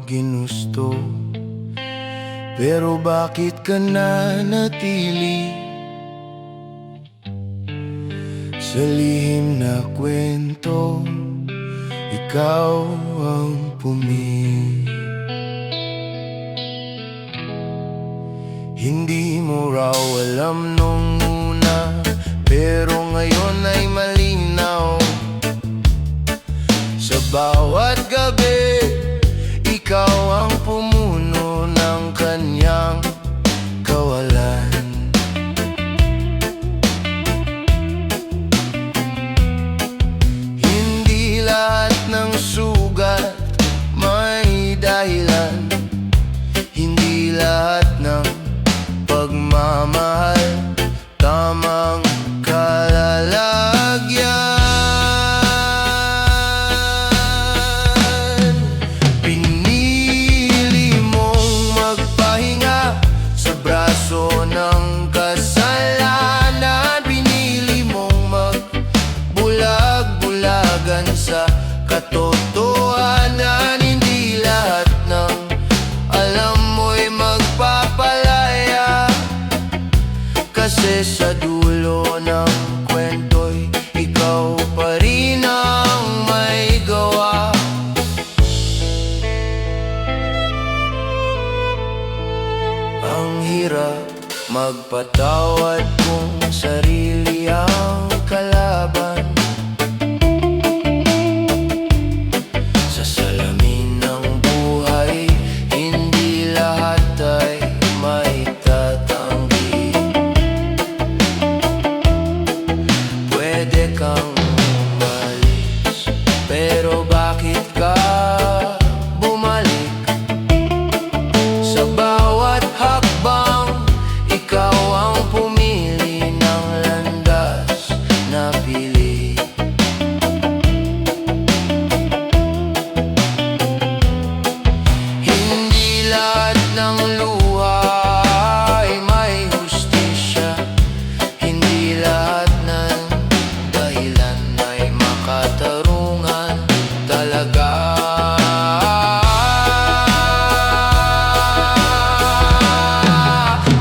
ginusto. Pero bakit ka nanatili sa lihim na kwento? Ikaw ang pumili. Hindi mo raw alam nung una, pero ngayon ay malinaw. Sa bawat gabi, ikaw ang pumuno ng kanyang kawalan. Hindi lahat ng sugat may dahilan. Hindi lahat ng pagmamahal tamang kalalagyan. Pinili mong magpahinga sa braso ng kasalanan. Pinili mong magbulag-bulagan sa katotohanan. Hindi lahat ng alam mo'y magpapalaya, kasi sa dulo ng kwento'y ikaw pa rin ang may gawa. Ang hirap magpatawad kung sarili ang kalaban. Sa salamin ng buhay, hindi lahat ay may tatanggi. Pwede kang umalis, pero bakit ka bumalik? Sa bawat hakbang, ikaw ang pumili ng landas na pili. Hindi lahat ng luha ay may hustisya. Hindi lahat ng dahilan ay makatarungan talaga.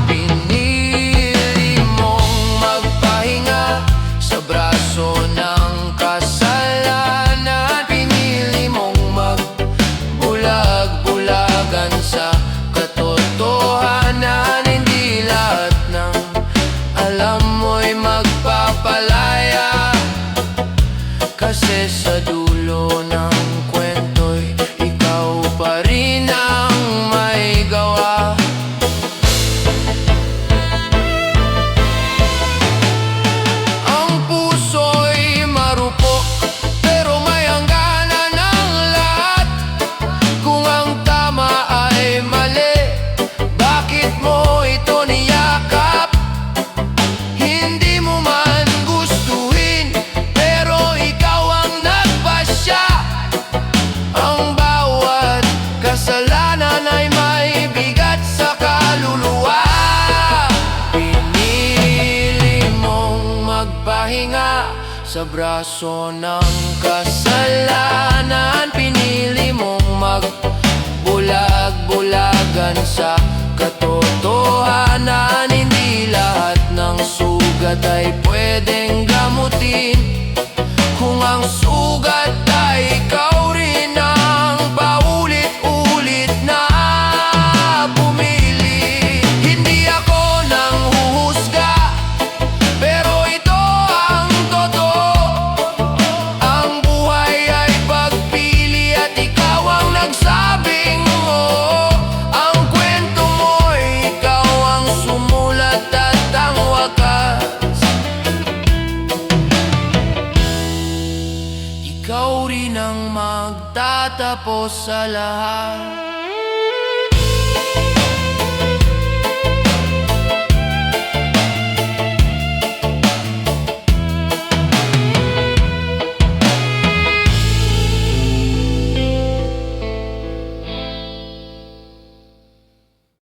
Pinili mong magpahinga sa braso ng kasalanan. Pinili mong magbulag-bulagan sa katotohanan. Hindi lahat ng alam mo'y magpapalaya, kasi sa dulo ng kwento'y ikaw pa rin ang may gawa. Ang puso'y marupok, pero may hangganan ng lahat. Kung ang tama ay mali, bakit mo ito niyakap? Hindi mo man gustuhin, pero ikaw ang nagpasya. Ang bawat kasalanan ay may bigat sa kaluluwa. Pinili mong magpahinga sa braso ng kasalanan. Pinili mong magbulag-bulagan sa katotohanan. Hindi lahat ng sugat ay pwedeng gamutin. Kung ang sugat ay ikaw rin ang paulit-ulit na pumili. Hindi ako nang huhusga, pero ito ang totoo. Ang buhay ay pagpili at ikaw ang nagsabing oo. Ang kwento mo'y ikaw ang sumulat at ang wakas. Ikaw rin ang magtatapos sa lahat.